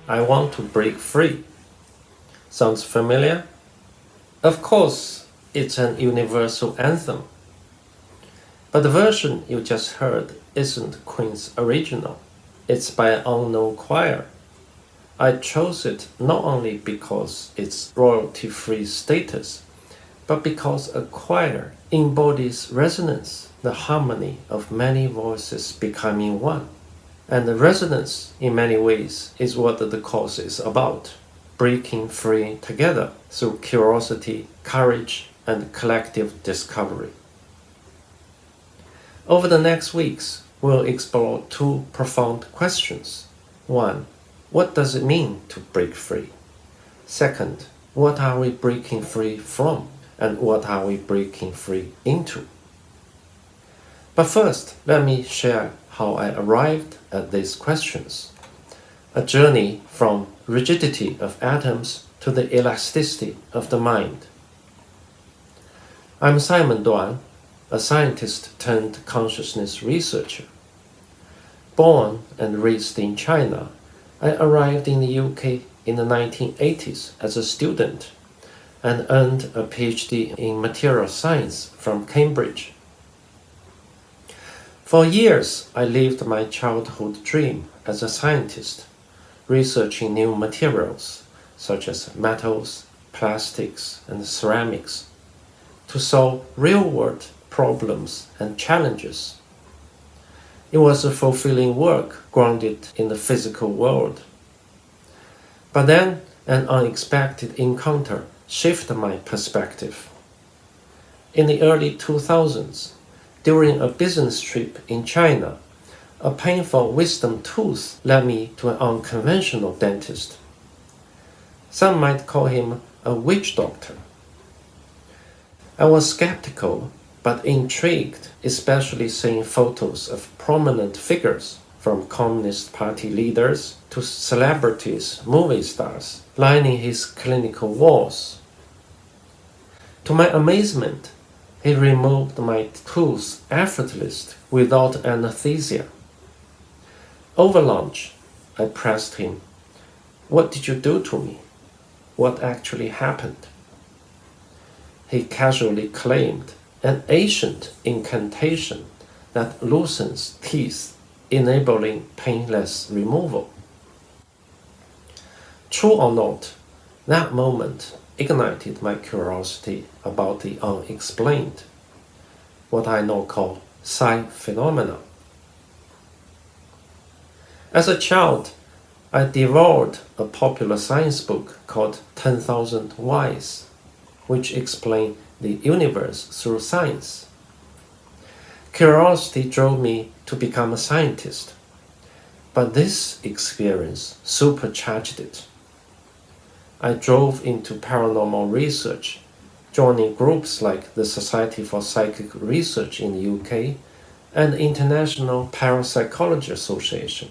I want to break free. Sounds familiar? Of course, it's an universal anthem. But the version you just heard isn't Queen's original. It's by an unknown choir. I chose it not only because it's royalty-free status, but because a choir embodies resonance, the harmony of many voices becoming one. And the resonance, in many ways, is what the course is about, breaking free together through curiosity, courage, and collective discovery. Over the next weeks, we'll explore two profound questions. One, what does it mean to break free? Second, what are we breaking free from? And what are we breaking free into? But first, let me share how I arrived at these questions. A journey from rigidity of atoms to the elasticity of the mind. I'm Simon Duan, a scientist turned consciousness researcher. Born and raised in China, I arrived in the UK in the 1980s as a student and earned a PhD in material science from Cambridge. For years, I lived my childhood dream as a scientist, researching new materials such as metals, plastics, and ceramics to solve real-world problems and challenges. It was a fulfilling work grounded in the physical world. But then an unexpected encounter shifted my perspective. In the early 2000s, during a business trip in China, a painful wisdom tooth led me to an unconventional dentist. Some might call him a witch doctor. I was skeptical but intrigued, especially seeing photos of prominent figures from Communist Party leaders to celebrities, movie stars, lining his clinical walls. To my amazement, he removed my tooth effortlessly without anesthesia. Over lunch, I pressed him, "What did you do to me? What actually happened?" He casually claimed an ancient incantation that loosens teeth, enabling painless removal. True or not, that moment ignited my curiosity about the unexplained, what I now call psi phenomena. As a child, I devoured a popular science book called 10,000 Whys, which explained the universe through science. Curiosity drove me to become a scientist, but this experience supercharged it. I drove into paranormal research, joining groups like the Society for Psychic Research in the UK and the International Parapsychology Association.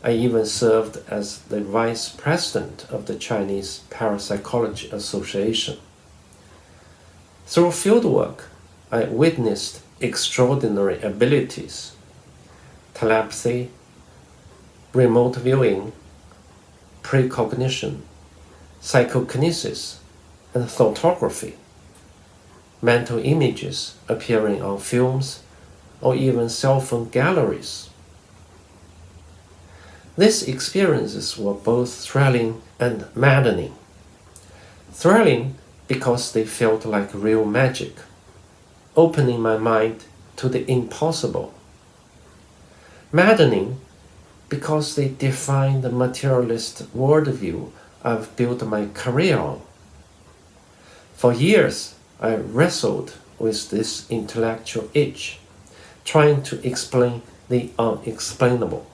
I even served as the vice president of the Chinese Parapsychology Association. Through fieldwork, I witnessed extraordinary abilities: telepathy, remote viewing, precognition, psychokinesis, and thoughtography, mental images appearing on films or even cell phone galleries. These experiences were both thrilling and maddening. Thrilling because they felt like real magic, opening my mind to the impossible. Maddening because they defined the materialist worldview I've built my career on. For years, I wrestled with this intellectual itch, trying to explain the unexplainable.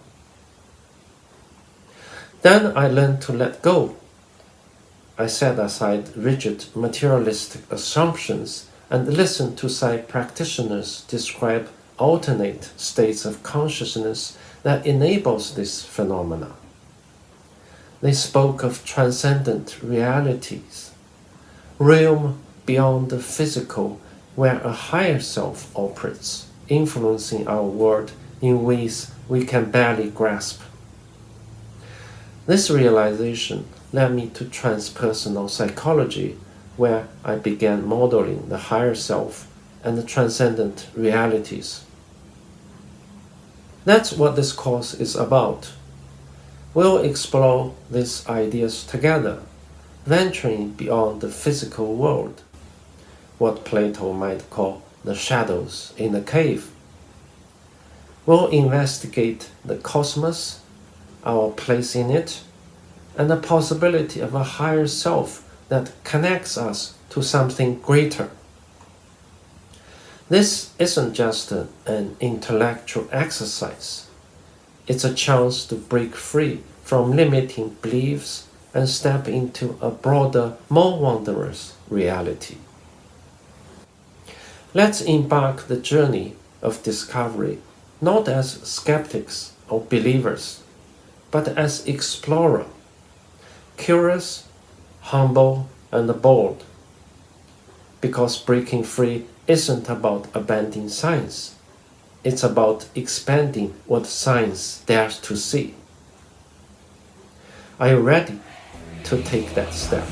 Then I learned to let go. I set aside rigid materialistic assumptions and listened to Psi practitioners describe alternate states of consciousness that enables this phenomena. They spoke of transcendent realities, realm beyond the physical where a higher self operates, influencing our world in ways we can barely grasp. This realization led me to transpersonal psychology, where I began modeling the higher self and the transcendent realities. That's what this course is about. We'll explore these ideas together, venturing beyond the physical world, what Plato might call the shadows in the cave. We'll investigate the cosmos, our place in it, and the possibility of a higher self that connects us to something greater. This isn't just an intellectual exercise. It's a chance to break free from limiting beliefs and step into a broader, more wondrous reality. Let's embark the journey of discovery not as skeptics or believers, but as explorer, curious, humble, and bold. Because breaking free isn't about abandoning science. It's about expanding what science dares to see. Are you ready to take that step?